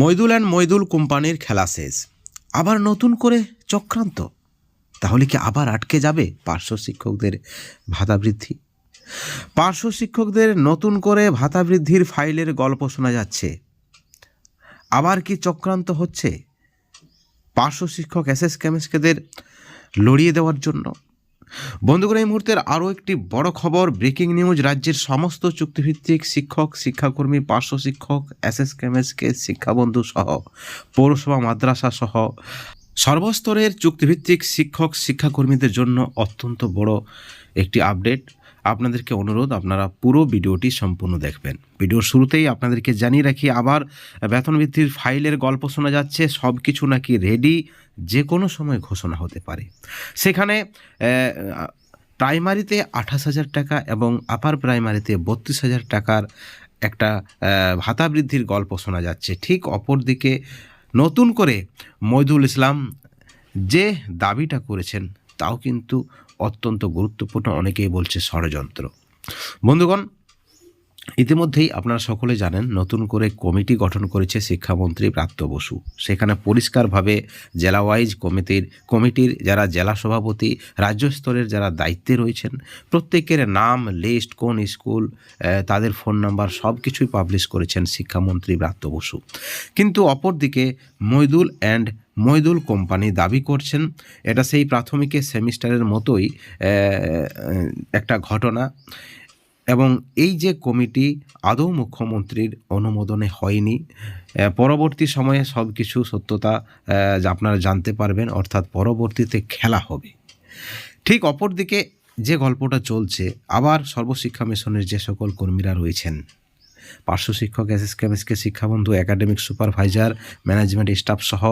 Moidul and Moidul কোম্পানির খেলা শেষ, আবার নতুন করে চক্রান্ত। তাহলে কি আবার আটকে যাবে পার্শ্ব শিক্ষকদের ভাতা বৃদ্ধি? পার্শ্ব শিক্ষকদের নতুন করে ভাতা বৃদ্ধির ফাইলের গল্প শোনা যাচ্ছে। আবার কি চক্রান্ত হচ্ছে পার্শ্ব শিক্ষক এসএস কেমিস্টদের লড়িয়ে দেওয়ার জন্য? বন্ধুগণ, এই মুহূর্তের আরও একটি বড় খবর, ব্রেকিং নিউজ। রাজ্যের সমস্ত চুক্তিভিত্তিক শিক্ষক, শিক্ষাকর্মী, পার্শ্ব শিক্ষক, এসএস কেমিস্টকে শিক্ষাবন্ধু সহ পৌরসভা, মাদ্রাসা সহ সর্বস্তরের চুক্তিভিত্তিক শিক্ষক, শিক্ষাকর্মীদের জন্য অত্যন্ত বড় একটি আপডেট। আপনাদেরকে অনুরোধ, আপনারা পুরো ভিডিওটি সম্পূর্ণ দেখবেন। ভিডিওর শুরুতেই আপনাদেরকে জানিয়ে রাখি, আবার বেতন বৃদ্ধির ফাইলের গল্প শোনা যাচ্ছে। সব কিছু নাকি রেডি, যে কোনো সময় ঘোষণা হতে পারে। সেখানে প্রাইমারিতে 28,000 টাকা এবং আপার প্রাইমারিতে 32,000 টাকার একটা ভাতা বৃদ্ধির গল্প শোনা যাচ্ছে। ঠিক অপরদিকে নতুন করে মইদুল ইসলাম যে দাবিটা করেছেন তাও কিন্তু অত্যন্ত গুরুত্বপূর্ণ। অনেকেই বলছে ষড়যন্ত্র। বন্ধুগণ, ইতিমধ্যেই আপনারা সকলে জানেন, নতুন করে কমিটি গঠন করেছে শিক্ষামন্ত্রী ব্রাত্য বসু। সেখানে পরিষ্কারভাবে জেলা ওয়াইজ কমিটির যারা জেলা সভাপতি, রাজ্য স্তরের যারা দায়িত্বে রয়েছেন, প্রত্যেকের নাম, লিস্ট, কোন স্কুল, তাদের ফোন নাম্বার সব কিছুই পাবলিশ করেছেন শিক্ষামন্ত্রী ব্রাত্য বসু। কিন্তু অপরদিকে মইদুল অ্যান্ড মইদুল কোম্পানি দাবি করছেন এটা সেই প্রাথমিকের সেমিস্টারের মতোই একটা ঘটনা, এবং এই যে কমিটি আদৌ মুখ্যমন্ত্রীর অনুমোদনে হয়নি। পরবর্তী সময়ে সব কিছু সত্যতা আপনারা জানতে পারবেন, অর্থাৎ পরবর্তীতে খেলা হবে। ঠিক অপরদিকে যে গল্পটা চলছে, আবার সর্বশিক্ষা মিশনের যে সকল কর্মীরা রয়েছেন, পার্শ্ব শিক্ষক, এসএস কেমিস্টকে শিক্ষাবন্ধু, একাডেমিক সুপারভাইজার, ম্যানেজমেন্ট স্টাফ সহ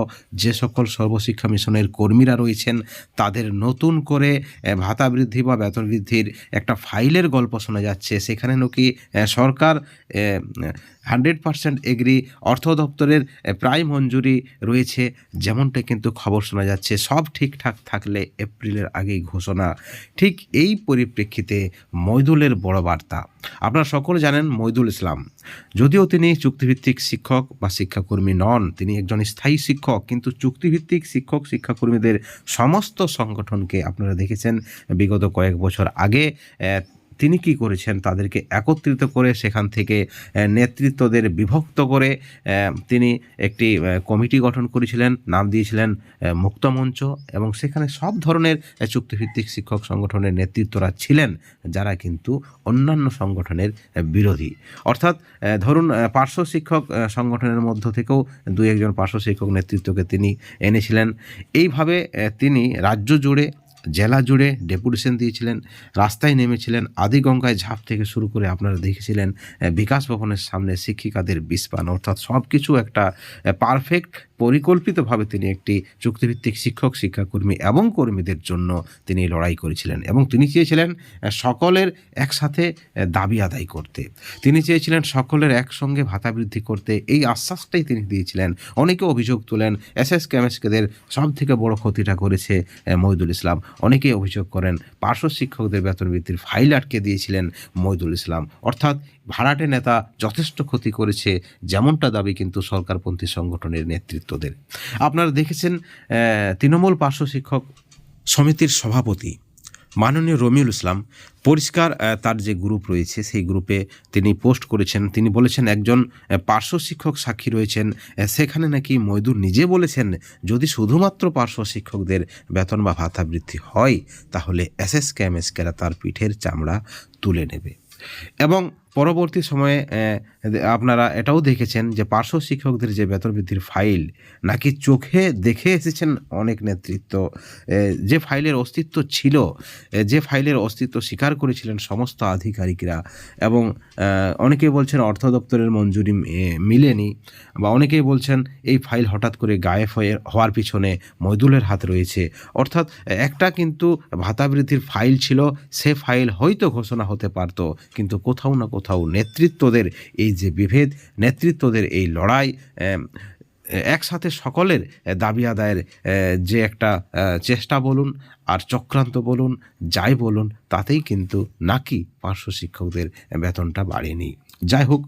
যে সকল সর্বশিক্ষা মিশনের কর্মীরা রয়েছেন, তাদের নতুন করে ভাতা বৃদ্ধি বা বেতন বৃদ্ধির একটা ফাইলের গল্প শোনা যাচ্ছে। সেখানে নাকি সরকার 100% এগ্রি, অর্থ দপ্তরের প্রায় মঞ্জুরি রয়েছে, যেমনটা কিন্তু খবর শোনা যাচ্ছে। সব ঠিকঠাক থাকলে এপ্রিলের আগেই ঘোষণা। ঠিক এই পরিপ্রেক্ষিতে মইদুলের বড় বার্তা। আপনারা সকলে জানেন, মইদুল ইসলাম যদিও তিনি চুক্তিভিত্তিক শিক্ষক বা শিক্ষাকর্মী নন, তিনি একজন স্থায়ী শিক্ষক, কিন্তু চুক্তিভিত্তিক শিক্ষক, শিক্ষাকর্মীদের সমস্ত সংগঠনকে আপনারা দেখেছেন বিগত কয়েক বছর আগে তিনি কি করেছেন, তাদেরকে একত্রিত করে সেখান থেকে নেতৃত্বদের বিভক্ত করে তিনি একটি কমিটি গঠন করেছিলেন, নাম দিয়েছিলেন মুক্তমঞ্চ, এবং সেখানে সব ধরনের চুক্তিভিত্তিক শিক্ষক সংগঠনের নেতৃত্বরা ছিলেন যারা কিন্তু অন্যান্য সংগঠনের বিরোধী। অর্থাৎ ধরুন, পার্শ্ব শিক্ষক সংগঠনের মধ্য থেকেও দু একজন পার্শ্ব শিক্ষক নেতৃত্বকে তিনি এনেছিলেন। এইভাবে তিনি রাজ্য জুড়ে, জেলা জুড়ে ডেপুটেশন দিয়েছিলেন, রাস্তায় নেমেছিলেন। আদিগঙ্গায় ঝাঁপ থেকে শুরু করে আপনারা দেখেছিলেন বিকাশ ভবনের সামনে শিক্ষিকাদের বিস্পান। অর্থাৎ সব কিছু একটা পারফেক্ট পরিকল্পিতভাবে তিনি একটি চুক্তিভিত্তিক শিক্ষক, শিক্ষাকর্মী এবং কর্মীদের জন্য তিনি লড়াই করেছিলেন, এবং তিনি চেয়েছিলেন সকলের একসাথে দাবি আদায় করতে। তিনি চেয়েছিলেন সকলের একসঙ্গে ভাতা বৃদ্ধি করতে। এই আশ্বাসটাই তিনি দিয়েছিলেন। অনেকে অভিযোগ তোলেন এসএস কেমিস্টদের সব থেকে বড় ক্ষতিটা করেছে মইদুল ইসলাম। অনেকেই অভিযোগ করেন পার্শ্ব শিক্ষকদের বেতন বৃদ্ধির ফাইল আটকে দিয়েছিলেন মইদুল ইসলাম। অর্থাৎ ভাড়াটে নেতা যথেষ্ট ক্ষতি করেছে, যেমনটা দাবি কিন্তু সরকারপন্থী সংগঠনের নেতৃত্বদের। আপনারা দেখেছেন তৃণমূল পার্শ্ব শিক্ষক সমিতির সভাপতি মাননীয় রমিউল ইসলাম পরিষ্কার তার যে গ্রুপ রয়েছে সেই গ্রুপে তিনি পোস্ট করেছেন। তিনি বলেছেন একজন পার্শ্ব শিক্ষক সাক্ষী রয়েছেন, সেখানে নাকি মইদুল নিজে বলেছেন যদি শুধুমাত্র পার্শ্ব শিক্ষকদের বেতন বা ভাতা বৃদ্ধি হয় তাহলে এসএস কেমিস্টরা তার পিঠের চামড়া তুলে নেবে। এবং পরবর্তী সময়ে আপনারা এটাও দেখেছেন যে পার্শ্ব শিক্ষকদের যে বেতন বৃদ্ধির ফাইল নাকি চোখে দেখে এসেছেন অনেক নেতৃত্ব, যে ফাইলের অস্তিত্ব ছিল, যে ফাইলের অস্তিত্ব স্বীকার করেছিলেন সমস্ত আধিকারিকরা, এবং অনেকেই বলছেন অর্থ দপ্তরের মঞ্জুরি মিলেনি, বা অনেকেই বলছেন এই ফাইল হঠাৎ করে গায়েব হওয়ার পিছনে মইদুলের হাত রয়েছে। অর্থাৎ একটা কিন্তু ভাতা বৃদ্ধির ফাইল ছিল, সে ফাইল হয়তো ঘোষণা হতে পারত, কিন্তু কোথাও না কোথাও নেতৃত্বদের এই যে বিভেদ, নেতৃত্বদের এই লড়াই, একসাথে সকলের দাবি আদায়ের যে একটা চেষ্টা বলুন আর চক্রান্ত বলুন, যাই বলুন, তাতেই কিন্তু নাকি পার্শ্ব শিক্ষকদের বেতনটা বাড়েনি। যাই হোক,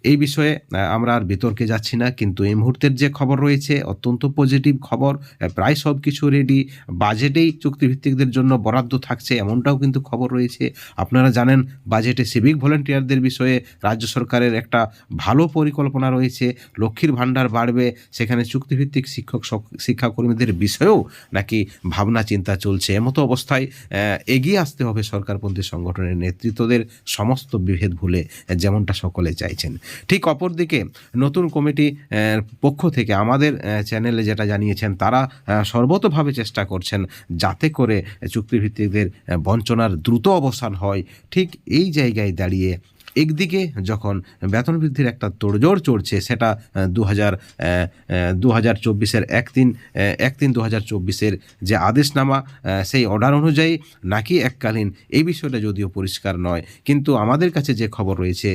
এই বিষয়ে আমরা আর বিতর্কে যাচ্ছি না, কিন্তু এই মুহূর্তের যে খবর রয়েছে অত্যন্ত পজিটিভ খবর। প্রায় সব কিছু রেডি, বাজেটেই চুক্তিভিত্তিকদের জন্য বরাদ্দ থাকছে এমনটাও কিন্তু খবর রয়েছে। আপনারা জানেন বাজেটে সিভিক ভলেন্টিয়ারদের বিষয়ে রাজ্য সরকারের একটা ভালো পরিকল্পনা রয়েছে। লক্ষ্মীর ভাণ্ডার বাড়বে, সেখানে চুক্তিভিত্তিক শিক্ষাকর্মীদের বিষয়েও নাকি ভাবনা চিন্তা চলছে। এমতো অবস্থায় এগিয়ে আসতে হবে সরকারপন্থী সংগঠনের নেতৃত্বদের, সমস্ত বিভেদ ভুলে, যেমনটা সকলে চাইছেন। ঠিক অপরদিকে নতুন কমিটি পক্ষ থেকে আমাদের চ্যানেলে যেটা জানিয়েছেন, তারা সর্বতোভাবে চেষ্টা করছেন যাতে করে চুক্তিভিত্তিকদের বঞ্চনার দ্রুত অবসান হয়। ঠিক এই জায়গায় দাঁড়িয়ে একদিকে যখন বেতন বৃদ্ধির একটা তোড়জোড় চড়ছে, সেটা 2024-এর 1/3/2024-এর যে আদেশনামা, সেই অর্ডার অনুযায়ী নাকি এককালীন, এই বিষয়টা যদিও পরিষ্কার নয়, কিন্তু আমাদের কাছে যে খবর রয়েছে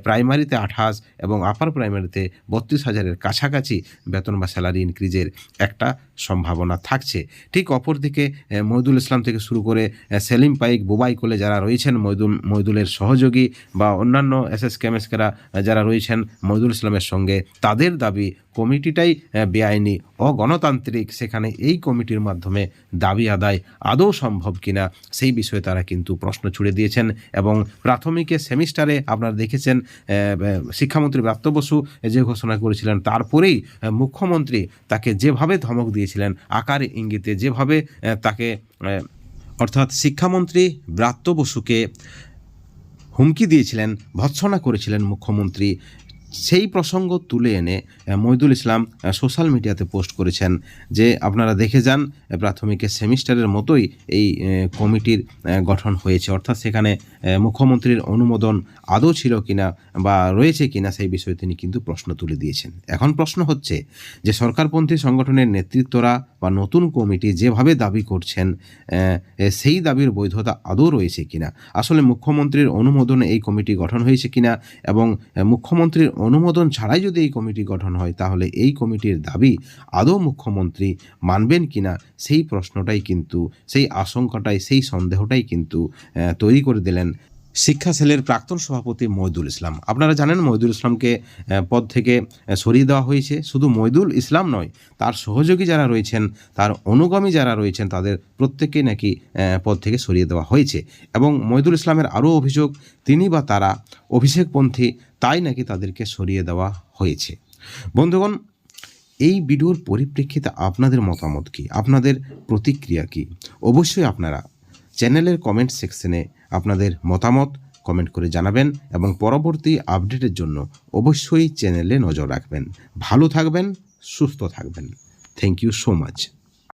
প্রাইমারিতে 28 এবং আপার প্রাইমারিতে 32,000-এর কাছাকাছি বেতন বা স্যালারি ইনক্রিজের একটা সম্ভাবনা থাকছে। ঠিক অপরদিকে মইদুল ইসলাম থেকে শুরু করে সেলিম পাইক, বুবাই কোলে যারা রয়েছেন মইদুলের সহযোগী, বা অন্যান্য এসএস কেমেস্কেরা যারা রয়েছেন মইদুল ইসলামের সঙ্গে, তাদের দাবি কমিটিটাই বেআইনি, অগণতান্ত্রিক। সেখানে এই কমিটির মাধ্যমে দাবি আদায় আদৌ সম্ভব কিনা, সেই বিষয়ে তারা কিন্তু প্রশ্ন ছুড়ে দিয়েছেন। এবং প্রাথমিকের সেমিস্টারে আপনারা দেখেছেন শিক্ষামন্ত্রী ব্রাত্য বসু যে ঘোষণা করেছিলেন, তারপরেই মুখ্যমন্ত্রী তাকে যেভাবে ধমক দিয়েছিলেন, আকার ইঙ্গিতে যেভাবে তাকে, অর্থাৎ শিক্ষামন্ত্রী ব্রাত্য বসুকে হুমকি দিয়েছিলেন, ভৎসনা করেছিলেন মুখ্যমন্ত্রী, সেই প্রসঙ্গ তুলে এনে মইদুল ইসলাম সোশ্যাল মিডিয়াতে পোস্ট করেছেন যে আপনারা দেখে যান, প্রাথমিকের সেমিস্টারের মতোই এই কমিটির গঠন হয়েছে। অর্থাৎ সেখানে মুখ্যমন্ত্রীর অনুমোদন আদৌ ছিল কিনা বা রয়েছে কিনা, সেই বিষয়ে তিনি কিন্তু প্রশ্ন তুলে দিয়েছেন। এখন প্রশ্ন হচ্ছে যে সরকারপন্থী সংগঠনের নেতৃত্বরা বা নতুন কমিটি যেভাবে দাবি করছেন, সেই দাবির বৈধতা আদৌ রয়েছে কিনা, আসলে মুখ্যমন্ত্রীর অনুমোদনে এই কমিটি গঠন হয়েছে কিনা, এবং মুখ্যমন্ত্রীর অনুমোদন ছাড়াই যদি এই কমিটি গঠন হয়, তাহলে এই কমিটির দাবি আদৌ মুখ্যমন্ত্রী মানবেন কিনা, সেই প্রশ্নটাই কিন্তু, সেই আশঙ্কাটাই, সেই সন্দেহটাই কিন্তু তৈরি করে দিলেন শিক্ষা সেলের প্রাক্তন সভাপতি মইদুল ইসলাম। আপনারা জানেন মইদুল ইসলামকে পদ থেকে সরিয়ে দেওয়া হয়েছে। শুধু মইদুল ইসলাম নয়, তার সহযোগী যারা রয়েছেন, তার অনুগামী যারা রয়েছেন, তাদের প্রত্যেকেই নাকি পদ থেকে সরিয়ে দেওয়া হয়েছে। এবং মইদুল ইসলামের আরও অভিযোগ, তিনি বা তারা অভিষেকপন্থী, তাই নাকি তাদেরকে সরিয়ে দেওয়া হয়েছে। বন্ধুগণ, এই ভিডিওর পরিপ্রেক্ষিতে আপনাদের মতামত কী, আপনাদের প্রতিক্রিয়া কী? অবশ্যই আপনারা চ্যানেলের কমেন্ট সেকশনে আপনাদের মতামত কমেন্ট করে জানাবেন, এবং পরবর্তী আপডেটের জন্য অবশ্যই চ্যানেলে নজর রাখবেন। ভালো থাকবেন, সুস্থ থাকবেন। Thank you so much.